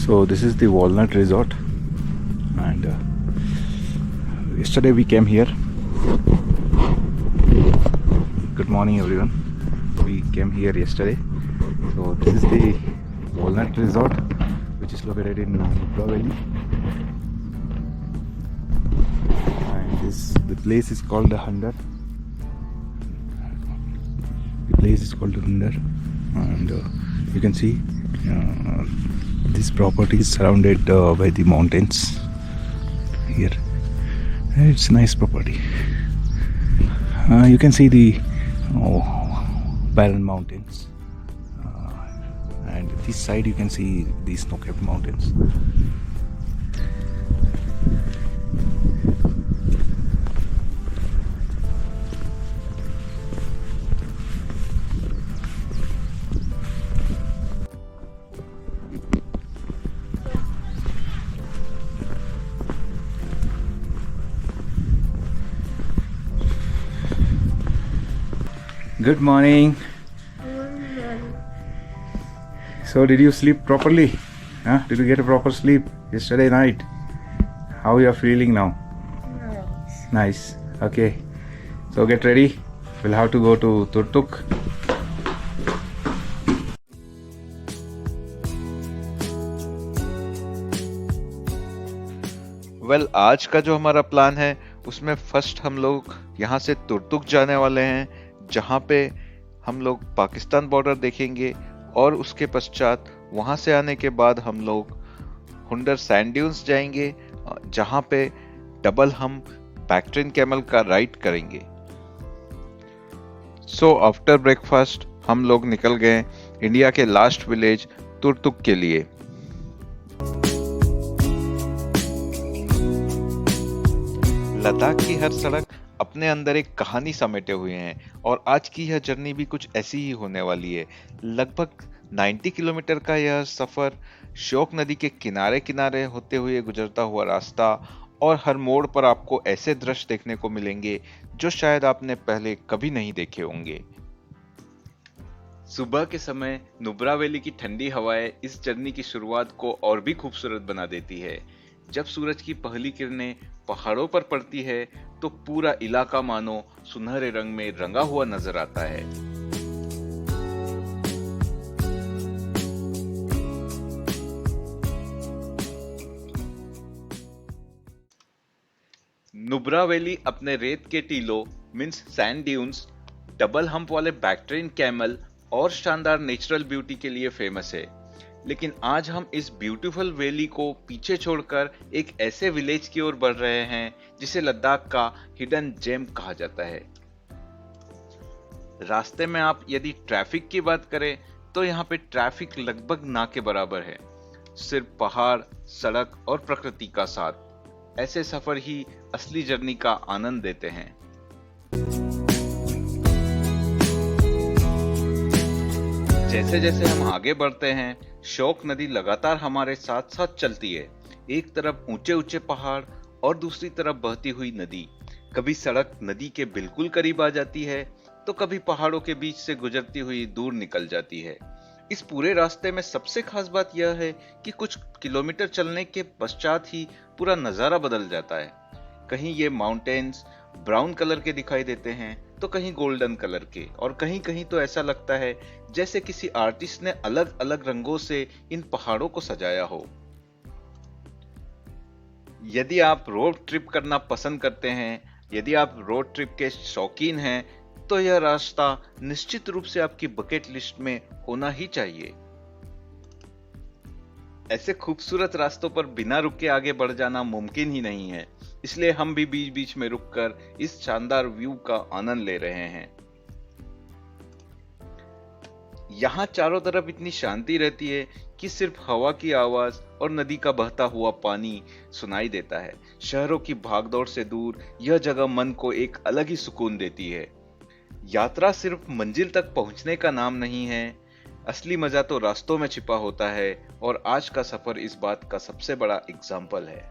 So this is the Walnut Resort, and yesterday we came here. Good morning, everyone. We came here yesterday. So this is the Walnut Resort, which is located in Nubra Valley, and the place is called the Hundar. The place is called the Hundar, and you can see this property is surrounded by the mountains here. It's a nice property. You can see the barren mountains, and this side you can see the snow-capped mountains. Good morning. So did you sleep properly? Did you get a proper sleep yesterday night? How you are feeling now? Nice. Okay. So get ready. We'll have to go to Turtuk. आज का जो हमारा plan है उसमें first हम लोग यहाँ से तुर्तुक जाने वाले हैं, जहाँ पे हम लोग पाकिस्तान बॉर्डर देखेंगे, और उसके पश्चात वहाँ से आने के बाद हम लोग हुंडर सैंड ड्यून्स जाएंगे, जहाँ पे डबल हम बैक्ट्रेन कैमल का राइड करेंगे। सो आफ्टर ब्रेकफास्ट हम लोग निकल गए इंडिया के लास्ट विलेज तुर्तुक के लिए। लद्दाख की हर सड़क अपने अंदर एक कहानी समेटे हुए हैं, और आज की यह जर्नी भी कुछ ऐसी ही होने वाली है। लगभग 90 किलोमीटर का यह सफर श्योक नदी के किनारे किनारे होते हुए गुजरता हुआ रास्ता, और हर मोड़ पर आपको ऐसे दृश्य देखने को मिलेंगे जो शायद आपने पहले कभी नहीं देखे होंगे। सुबह के समय नुब्रा वैली की ठंडी हवाएं इस जर्नी की शुरुआत को और भी खूबसूरत बना देती है। जब सूरज की पहली किरणें पहाड़ों पर पड़ती है तो पूरा इलाका मानो सुनहरे रंग में रंगा हुआ नजर आता है। नुब्रा वैली अपने रेत के टीलों means sand dunes, double hump वाले बैक्ट्रेन कैमल और शानदार नेचुरल ब्यूटी के लिए फेमस है। लेकिन आज हम इस ब्यूटीफुल वैली को पीछे छोड़कर एक ऐसे विलेज की ओर बढ़ रहे हैं जिसे लद्दाख का हिडन जेम कहा जाता है। रास्ते में आप यदि ट्रैफिक की बात करें तो यहाँ पे ट्रैफिक लगभग ना के बराबर है। सिर्फ पहाड़, सड़क और प्रकृति का साथ। ऐसे सफर ही असली जर्नी का आनंद देते हैं। जैसे जैसे हम आगे बढ़ते हैं, श्योक नदी लगातार हमारे साथ साथ चलती है। एक तरफ ऊंचे ऊंचे पहाड़ और दूसरी तरफ बहती हुई नदी। कभी सड़क नदी के बिल्कुल करीब आ जाती है तो कभी पहाड़ों के बीच से गुजरती हुई दूर निकल जाती है। इस पूरे रास्ते में सबसे खास बात यह है कि कुछ किलोमीटर चलने के पश्चात ही पूरा नजारा बदल जाता है। कहीं ये माउंटेन्स ब्राउन कलर के दिखाई देते हैं तो कहीं गोल्डन कलर के, और कहीं कहीं तो ऐसा लगता है जैसे किसी आर्टिस्ट ने अलग अलग रंगों से इन पहाड़ों को सजाया हो। यदि आप रोड ट्रिप करना पसंद करते हैं, यदि आप रोड ट्रिप के शौकीन हैं, तो यह रास्ता निश्चित रूप से आपकी बकेट लिस्ट में होना ही चाहिए। ऐसे खूबसूरत रास्तों पर बिना रुके आगे बढ़ जाना मुमकिन ही नहीं है, इसलिए हम भी बीच बीच में रुककर इस शानदार व्यू का आनंद ले रहे हैं। यहाँ चारों तरफ इतनी शांति रहती है कि सिर्फ हवा की आवाज और नदी का बहता हुआ पानी सुनाई देता है। शहरों की भागदौड़ से दूर यह जगह मन को एक अलग ही सुकून देती है। यात्रा सिर्फ मंजिल तक पहुंचने का नाम नहीं है, असली मजा तो रास्तों में छिपा होता है, और आज का सफर इस बात का सबसे बड़ा एग्जाम्पल है।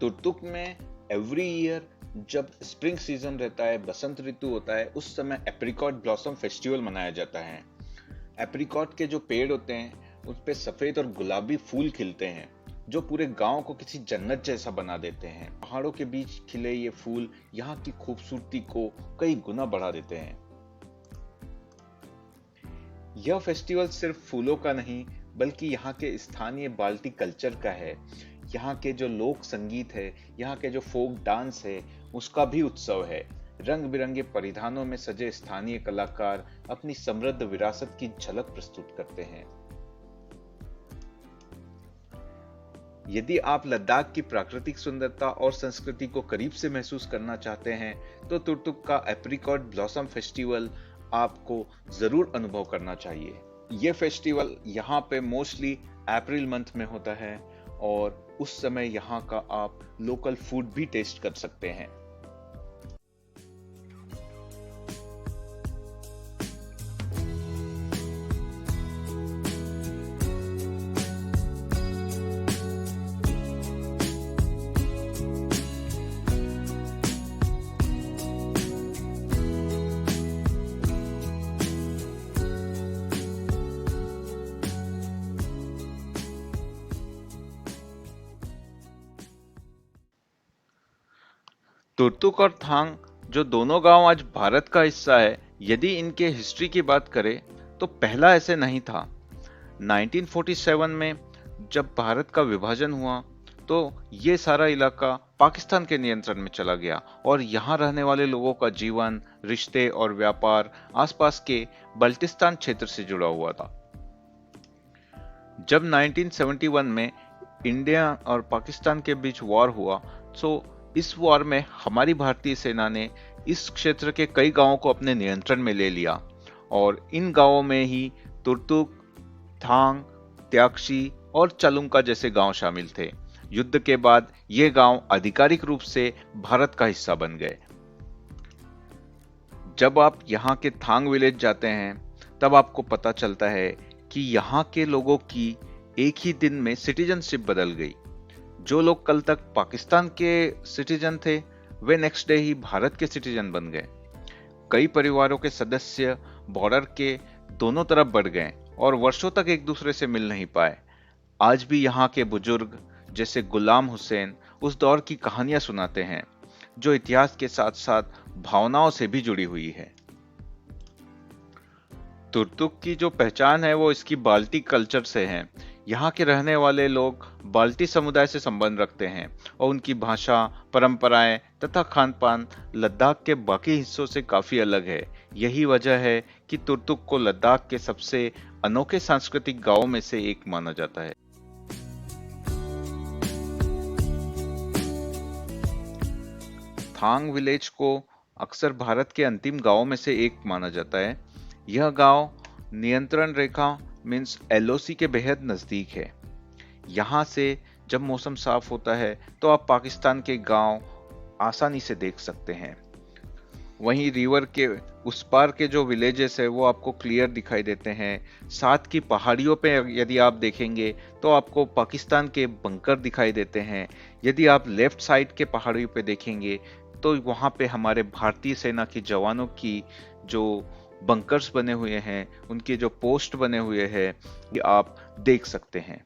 तुर्तुक में एवरी ईयर जब स्प्रिंग सीजन रहता है, बसंत ऋतु होता है, उस समय एप्रिकॉट ब्लॉसम फेस्टिवल मनाया जाता है। एप्रिकॉट के जो पेड़ होते हैं उस पे सफेद और गुलाबी फूल खिलते हैं जो पूरे गांव को किसी जन्नत जैसा बना देते हैं। पहाड़ों के बीच खिले ये फूल यहाँ की खूबसूरती को कई गुना बढ़ा देते हैं। यह फेस्टिवल सिर्फ फूलों का नहीं बल्कि यहाँ के स्थानीय बाल्टी कल्चर का है। यहाँ के जो लोक संगीत है, यहाँ के जो फोक डांस है, उसका भी उत्सव है। रंग बिरंगे परिधानों में सजे स्थानीय कलाकार अपनी समृद्ध विरासत की झलक प्रस्तुत करते हैं। यदि आप लद्दाख की प्राकृतिक सुंदरता और संस्कृति को करीब से महसूस करना चाहते हैं तो तुर्तुक का एप्रिकॉट ब्लॉसम फेस्टिवल आपको जरूर अनुभव करना चाहिए। यह फेस्टिवल यहाँ पे मोस्टली अप्रैल मंथ में होता है और उस समय यहाँ का आप लोकल फूड भी टेस्ट कर सकते हैं। तुर्तुक और थांग जो दोनों गांव आज भारत का हिस्सा है, यदि इनके हिस्ट्री की बात करें तो पहला ऐसे नहीं था। 1947 में जब भारत का विभाजन हुआ तो ये सारा इलाका पाकिस्तान के नियंत्रण में चला गया और यहाँ रहने वाले लोगों का जीवन, रिश्ते और व्यापार आसपास के बल्टिस्तान क्षेत्र से जुड़ा हुआ था। जब 1971 में इंडिया और पाकिस्तान के बीच वॉर हुआ तो इस वॉर में हमारी भारतीय सेना ने इस क्षेत्र के कई गांवों को अपने नियंत्रण में ले लिया और इन गांवों में ही तुर्तुक, थांग, त्याक्शी और चालुंका जैसे गांव शामिल थे। युद्ध के बाद ये गांव आधिकारिक रूप से भारत का हिस्सा बन गए। जब आप यहाँ के थांग विलेज जाते हैं तब आपको पता चलता है कि यहाँ के लोगों की एक ही दिन में सिटीजनशिप बदल गई। जो लोग कल तक पाकिस्तान के सिटीजन थे वे नेक्स्ट डे ही भारत के सिटीजन बन गए। कई परिवारों के सदस्य बॉर्डर के दोनों तरफ बढ़ गए और वर्षों तक एक दूसरे से मिल नहीं पाए। आज भी यहाँ के बुजुर्ग जैसे गुलाम हुसैन उस दौर की कहानियां सुनाते हैं जो इतिहास के साथ साथ भावनाओं से भी जुड़ी हुई है। तुर्तुक की जो पहचान है वो इसकी बाल्टी कल्चर से है। यहाँ के रहने वाले लोग बाल्टी समुदाय से संबंध रखते हैं और उनकी भाषा, परंपराएं तथा खान पान लद्दाख के बाकी हिस्सों से काफी अलग है। यही वजह है कि तुर्तुक को लद्दाख के सबसे अनोखे सांस्कृतिक गांवों में से एक माना जाता है। थांग विलेज को अक्सर भारत के अंतिम गांवों में से एक माना जाता है। यह गांव नियंत्रण रेखा मीन्स एलओसी के बेहद नजदीक है। यहाँ से जब मौसम साफ होता है तो आप पाकिस्तान के गांव आसानी से देख सकते हैं। वहीं रिवर के उस पार के जो विलेजेस है वो आपको क्लियर दिखाई देते हैं। साथ की पहाड़ियों पे यदि आप देखेंगे तो आपको पाकिस्तान के बंकर दिखाई देते हैं। यदि आप लेफ्ट साइड के पहाड़ियों पे देखेंगे तो वहाँ पे हमारे भारतीय सेना के जवानों की जो बंकर्स बने हुए हैं, उनके जो पोस्ट बने हुए हैं, ये आप देख सकते हैं।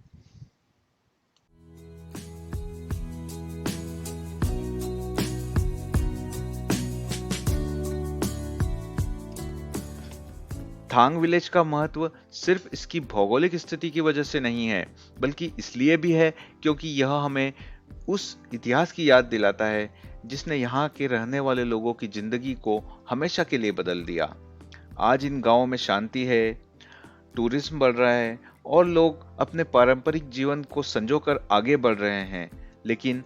थांग विलेज का महत्व सिर्फ इसकी भौगोलिक स्थिति की वजह से नहीं है बल्कि इसलिए भी है क्योंकि यह हमें उस इतिहास की याद दिलाता है जिसने यहाँ के रहने वाले लोगों की जिंदगी को हमेशा के लिए बदल दिया। आज इन गांवों में शांति है, टूरिज्म बढ़ रहा है और लोग अपने पारंपरिक जीवन को संजोकर आगे बढ़ रहे हैं, लेकिन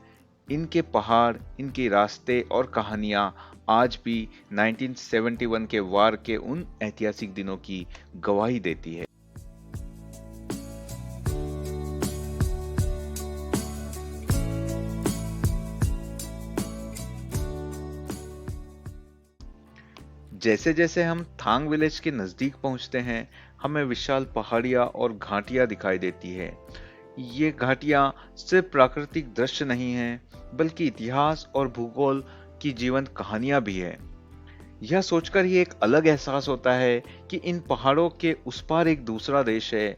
इनके पहाड़, इनके रास्ते और कहानियां आज भी 1971 के वार के उन ऐतिहासिक दिनों की गवाही देती है। जैसे जैसे हम थांग विलेज के नजदीक पहुंचते हैं, हमें विशाल पहाड़ियां और घाटियां दिखाई देती है। ये घाटियां सिर्फ प्राकृतिक दृश्य नहीं हैं, बल्कि इतिहास और भूगोल की जीवंत कहानियां भी है। यह सोचकर ही एक अलग एहसास होता है कि इन पहाड़ों के उस पार एक दूसरा देश है।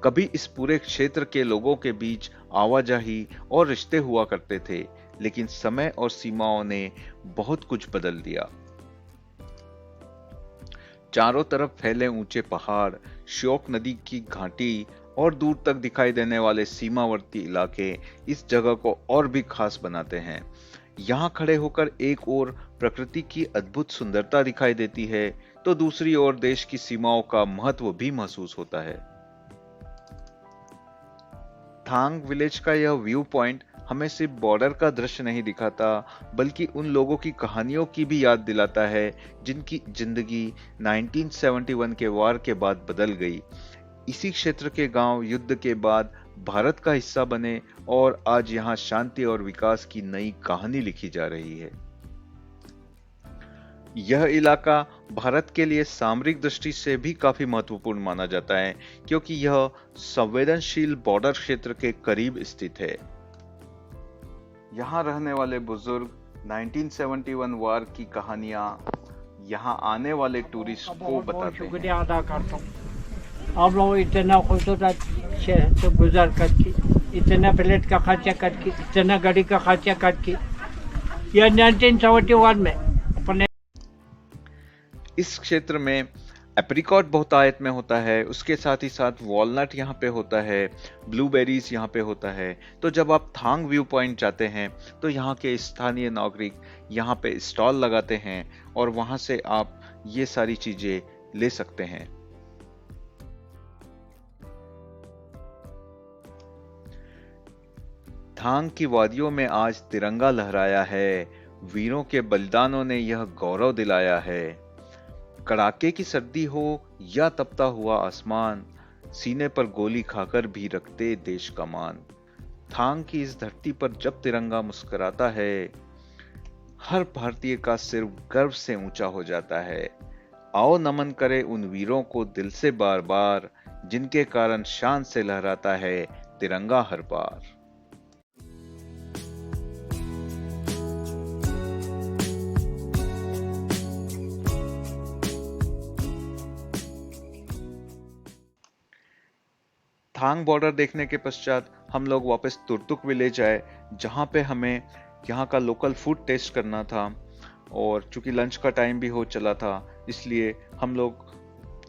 कभी इस पूरे क्षेत्र के लोगों के बीच आवाजाही और रिश्ते हुआ करते थे, लेकिन समय और सीमाओं ने बहुत कुछ बदल दिया। चारों तरफ फैले ऊंचे पहाड़, श्योक नदी की घाटी और दूर तक दिखाई देने वाले सीमावर्ती इलाके इस जगह को और भी खास बनाते हैं। यहाँ खड़े होकर एक ओर प्रकृति की अद्भुत सुंदरता दिखाई देती है, तो दूसरी ओर देश की सीमाओं का महत्व भी महसूस होता है। थांग विलेज का यह व्यू पॉइंट हमें सिर्फ बॉर्डर का दृश्य नहीं दिखाता, बल्कि उन लोगों की कहानियों की भी याद दिलाता है जिनकी जिंदगी 1971 के वार के बाद बदल गई। इसी क्षेत्र के गांव युद्ध के बाद भारत का हिस्सा बने और आज यहां शांति और विकास की नई कहानी लिखी जा रही है। यह इलाका भारत के लिए सामरिक दृष्टि से भी काफी महत्वपूर्ण माना जाता है, क्योंकि यह संवेदनशील बॉर्डर क्षेत्र के करीब स्थित है। यहाँ रहने वाले बुजुर्ग 1971 वार की कहानियां यहाँ आने वाले टूरिस्ट को बताते हैं। शुक्रिया अदा करता हूँ। आप लोग इतना खूबसूरत शहर से गुजर करके, इतना प्लेट का खर्चा करके, इतना गाड़ी का खर्चा करके, यह 1971 में अपने इस क्षेत्र में एप्रिकॉट बहुत आयत में होता है, उसके साथ ही साथ वॉलनट यहाँ पे होता है, ब्लूबेरीज यहाँ पे होता है। तो जब आप थांग व्यू पॉइंट जाते हैं तो यहाँ के स्थानीय नागरिक यहाँ पे स्टॉल लगाते हैं और वहाँ से आप ये सारी चीजें ले सकते हैं। थांग की वादियों में आज तिरंगा लहराया है, वीरों के बलिदानों ने यह गौरव दिलाया है। कड़ाके की सर्दी हो या तपता हुआ आसमान, सीने पर गोली खाकर भी रखते देश का मान। थांग की इस धरती पर जब तिरंगा मुस्कुराता है, हर भारतीय का सिर गर्व से ऊंचा हो जाता है। आओ नमन करे उन वीरों को दिल से बार बार, जिनके कारण शान से लहराता है तिरंगा हर बार। थांग बॉर्डर देखने के पश्चात हम लोग वापस तुर्तुक विलेज आए, जहाँ पे हमें यहाँ का लोकल फूड टेस्ट करना था। और चूंकि लंच का टाइम भी हो चला था, इसलिए हम लोग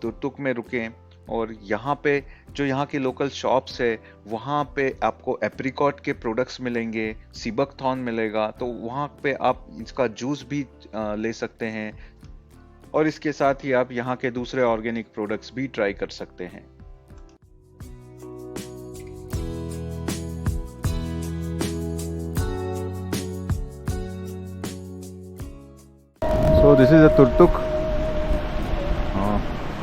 तुर्तुक में रुके। और यहाँ पे जो यहाँ की लोकल शॉप्स है, वहाँ पे आपको एप्रिकॉट के प्रोडक्ट्स मिलेंगे, सीबकथॉर्न मिलेगा, तो वहाँ पे आप इसका जूस भी ले सकते हैं। और इसके साथ ही आप यहाँ के दूसरे ऑर्गेनिक प्रोडक्ट्स भी ट्राई कर सकते हैं। So this is a Turtuk.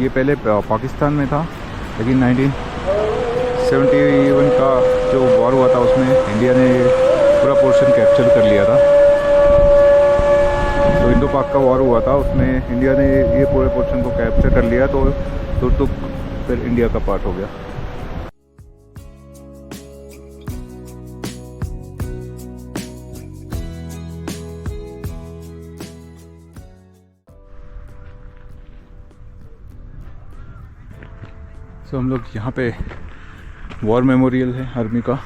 ये पहले पाकिस्तान में था, लेकिन 1971 का जो वॉर हुआ था उसमें इंडिया ने पूरा पोर्शन कैप्चर कर लिया था। तो इंडो पाक का वॉर हुआ था, उसमें इंडिया ने ये पूरे पोर्शन को कैप्चर कर लिया, तो तुर्तुक फिर इंडिया का पार्ट हो गया। तो हम लोग यहाँ पे वॉर मेमोरियल है आर्मी का,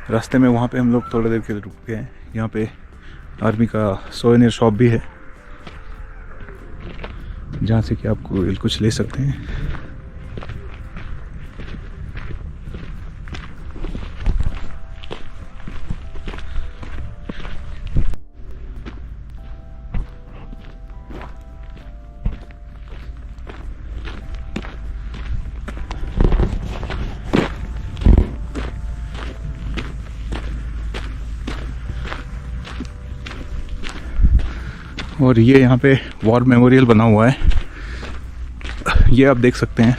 रास्ते में वहाँ पे हम लोग थोड़ी देर के लिए रुक गए हैं। यहाँ पे आर्मी का सोवेनियर शॉप भी है, जहाँ से कि आपको कुछ ले सकते हैं। और ये यहाँ पे वॉर मेमोरियल बना हुआ है, ये आप देख सकते हैं।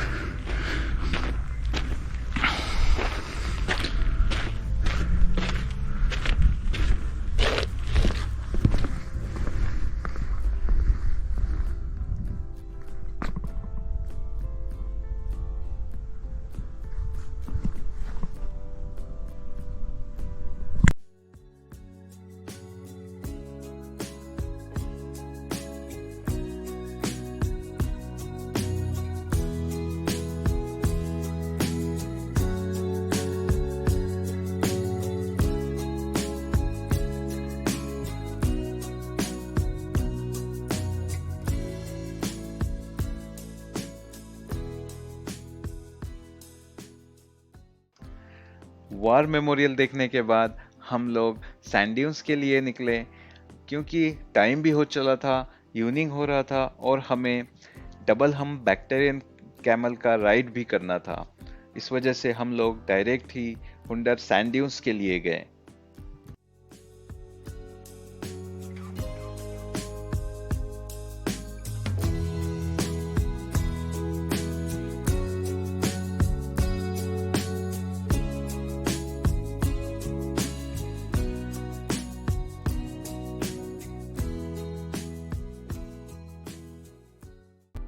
वार मेमोरियल देखने के बाद हम लोग सैंड ड्यून्स के लिए निकले, क्योंकि टाइम भी हो चला था, इवनिंग हो रहा था और हमें डबल हम बैक्टीरियन कैमल का राइड भी करना था। इस वजह से हम लोग डायरेक्ट ही हुंडर सैंड ड्यून्स के लिए गए।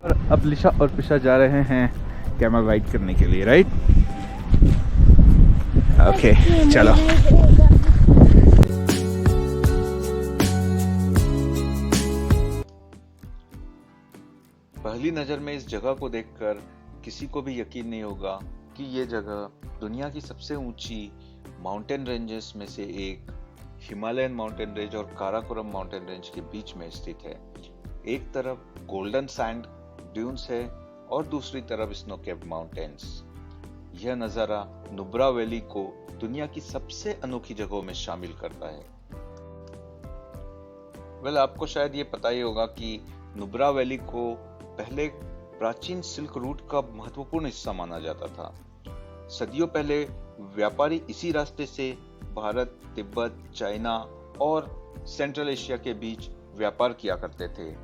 और अब लिशा और पिशा जा रहे हैं कैमल राइड करने के लिए, राइट? ओके, चलो। पहली नज़र में इस जगह को देखकर किसी को भी यकीन नहीं होगा कि ये जगह दुनिया की सबसे ऊंची माउंटेन रेंजेस में से एक हिमालयन माउंटेन रेंज और काराकोरम माउंटेन रेंज के बीच में स्थित है। एक तरफ गोल्डन सैंड ड्यून्स है और दूसरी तरफ स्नो कैप्ड माउंटेन्स। यह नज़ारा नुब्रा वैली को दुनिया की सबसे अनोखी जगहों में शामिल करता है। आपको शायद ये पता ही होगा कि नुब्रा वैली को पहले प्राचीन सिल्क रूट का महत्वपूर्ण हिस्सा माना जाता था। सदियों पहले व्यापारी इसी रास्ते से भारत, तिब्बत, चाइना और सेंट्रल एशिया के बीच व्यापार किया करते थे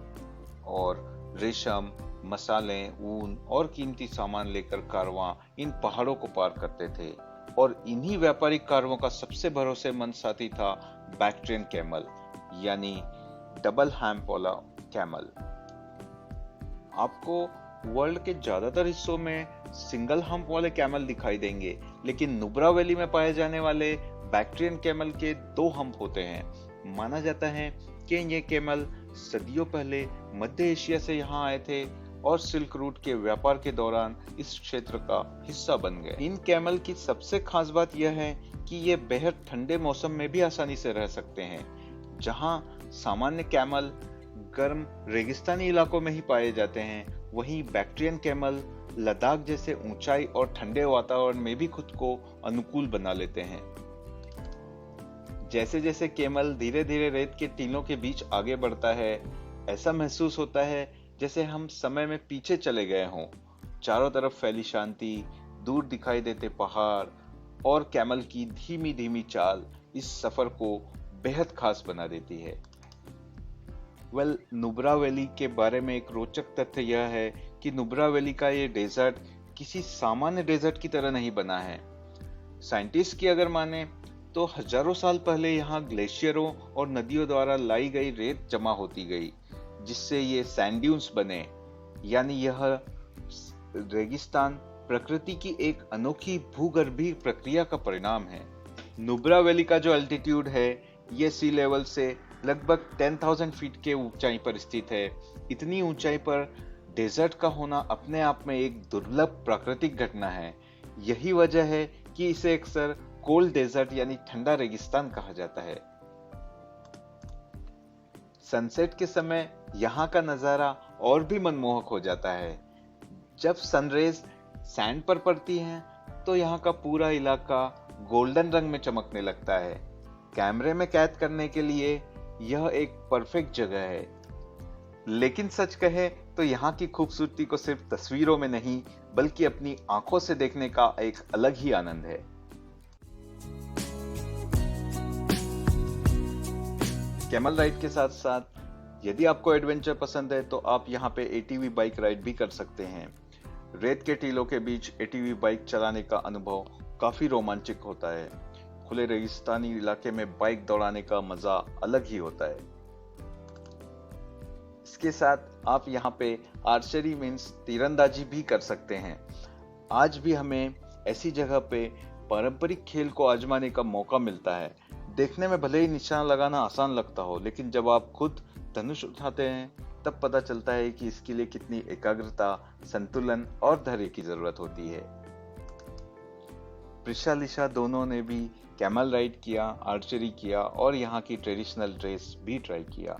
और रेशम, मसाले, ऊन और कीमती सामान लेकर कारवां इन पहाड़ों को पार करते थे और इन्हीं व्यापारिक कारवों का सबसे भरोसेमंद साथी था बैक्ट्रियन कैमल, यानी डबल हैम्प वाला कैमल। आपको वर्ल्ड के ज्यादातर हिस्सों में सिंगल हम्प वाले कैमल दिखाई देंगे, लेकिन नुब्रा वैली में पाए जाने वाले बैक्ट्रियन कैमल के 2 हम्प होते हैं। माना जाता है कि ये कैमल सदियों पहले मध्य एशिया से यहाँ आए थे और सिल्क रूट के व्यापार के दौरान इस क्षेत्र का हिस्सा बन गए। इन कैमल की सबसे खास बात यह है कि ये बेहद ठंडे मौसम में भी आसानी से रह सकते हैं। जहाँ सामान्य कैमल गर्म रेगिस्तानी इलाकों में ही पाए जाते हैं, वहीं बैक्ट्रियन कैमल लद्दाख जैसे ऊंचाई और ठंडे वातावरण में भी खुद को अनुकूल बना लेते हैं। जैसे जैसे कैमल धीरे धीरे रेत के टीलों के बीच आगे बढ़ता है, ऐसा महसूस होता है जैसे हम समय में पीछे चले गए हों। चारों तरफ फैली शांति, दूर दिखाई देते पहाड़ और कैमल की धीमी धीमी चाल इस सफर को बेहद खास बना देती है। नुब्रा वैली के बारे में एक रोचक तथ्य यह है कि नुब्रा वैली का ये डेजर्ट किसी सामान्य डेजर्ट की तरह नहीं बना है। साइंटिस्ट की अगर माने तो हजारों साल पहले यहाँ ग्लेशियरों और नदियों द्वारा लाई गई रेत जमा होती गई, जिससे ये सैंड ड्यून्स बने। यानी यह रेगिस्तान प्रकृति की एक अनोखी भूगर्भीय प्रक्रिया का परिणाम है। नुब्रा वैली का जो एल्टीट्यूड है, ये सी लेवल से लगभग 10,000 फीट के ऊंचाई पर स्थित है। इतनी ऊंचाई पर डेजर्ट का होना अपने आप में एक दुर्लभ प्राकृतिक घटना है। यही वजह है कि इसे अक्सर कोल्ड डेजर्ट यानी ठंडा रेगिस्तान कहा जाता है। सनसेट के समय यहाँ का नजारा और भी मनमोहक हो जाता है। जब सनरेज सैंड पर पड़ती हैं, तो यहाँ का पूरा इलाका गोल्डन रंग में चमकने लगता है। कैमरे में कैद करने के लिए यह एक परफेक्ट जगह है। लेकिन सच कहे तो यहाँ की खूबसूरती को सिर्फ तस्वीरों में नहीं, बल्कि अपनी आंखों से देखने का एक अलग ही आनंद है। कैमल राइड के साथ साथ यदि आपको एडवेंचर पसंद है तो आप यहाँ पे एटीवी बाइक राइड भी कर सकते हैं। रेत के टीलों के बीच एटीवी बाइक चलाने का अनुभव काफी रोमांचक होता है। खुले रेगिस्तानी इलाके में बाइक दौड़ाने का मजा अलग ही होता है। इसके साथ आप यहाँ पे आर्चरी मीन्स तीरंदाजी भी कर सकते हैं। आज भी हमें ऐसी जगह पे पारंपरिक खेल को आजमाने का मौका मिलता है। देखने में भले ही निशाना लगाना आसान लगता हो, लेकिन जब आप खुद धनुष उठाते हैं तब पता चलता है कि इसके लिए कितनी एकाग्रता, संतुलन और धैर्य की जरूरत होती है। प्रिशा लिशा दोनों ने भी कैमल राइड किया, आर्चरी किया और यहाँ की ट्रेडिशनल ड्रेस भी ट्राई किया।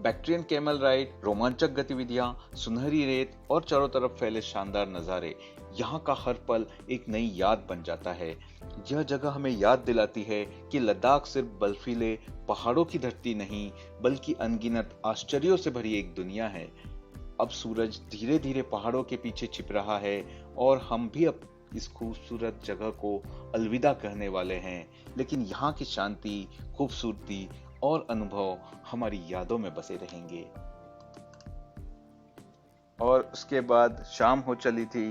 बैक्ट्रियन कैमल राइड, रोमांचक गतिविधियां, सुनहरी रेत और चारों तरफ फैले शानदार नज़ारे, यहाँ का हर पल एक नई याद बन जाता है। यह जगह हमें याद दिलाती है कि लद्दाख सिर्फ बर्फीले पहाड़ों की धरती नहीं, बल्कि अनगिनत आश्चर्यों से भरी एक दुनिया है। अब सूरज धीरे धीरे पहाड़ों के पीछे छिप रहा है और हम भी अब इस खूबसूरत जगह को अलविदा कहने वाले हैं, लेकिन यहाँ की शांति, खूबसूरती और अनुभव हमारी यादों में बसे रहेंगे। और उसके बाद शाम हो चली थी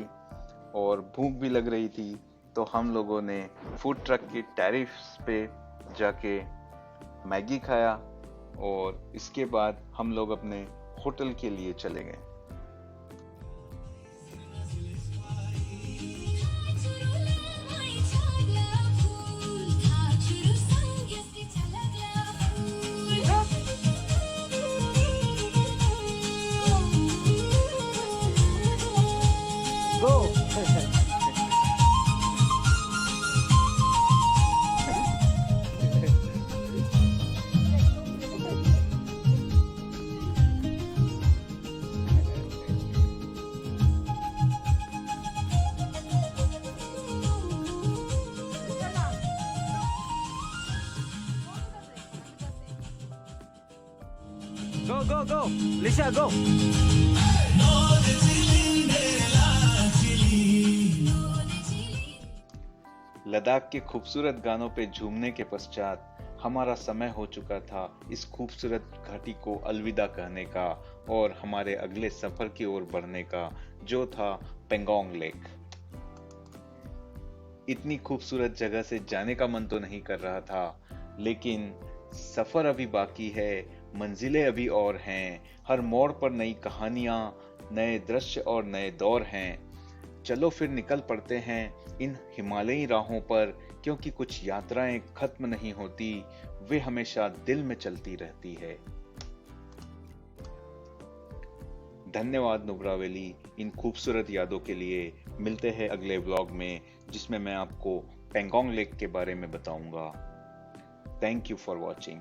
और भूख भी लग रही थी, तो हम लोगों ने फूड ट्रक की टेरिस पे जाके मैगी खाया और इसके बाद हम लोग अपने होटल के लिए चले गए। Go, Lisa, go. लद्दाख के खूबसूरत गानों पे झूमने के पश्चात हमारा समय हो चुका था इस खूबसूरत घाटी को अलविदा कहने का और हमारे अगले सफर की ओर बढ़ने का, जो था पेंगोंग लेक। इतनी खूबसूरत जगह से जाने का मन तो नहीं कर रहा था, लेकिन सफर अभी बाकी है, मंजिलें अभी और हैं, हर मोड़ पर नई कहानियां, नए दृश्य और नए दौर हैं। चलो फिर निकल पड़ते हैं इन हिमालयी राहों पर, क्योंकि कुछ यात्राएं खत्म नहीं होती, वे हमेशा दिल में चलती रहती है। धन्यवाद नुब्रा वैली इन खूबसूरत यादों के लिए। मिलते हैं अगले व्लॉग में, जिसमें मैं आपको पेंगोंग लेक के बारे में बताऊंगा। Thank you for watching.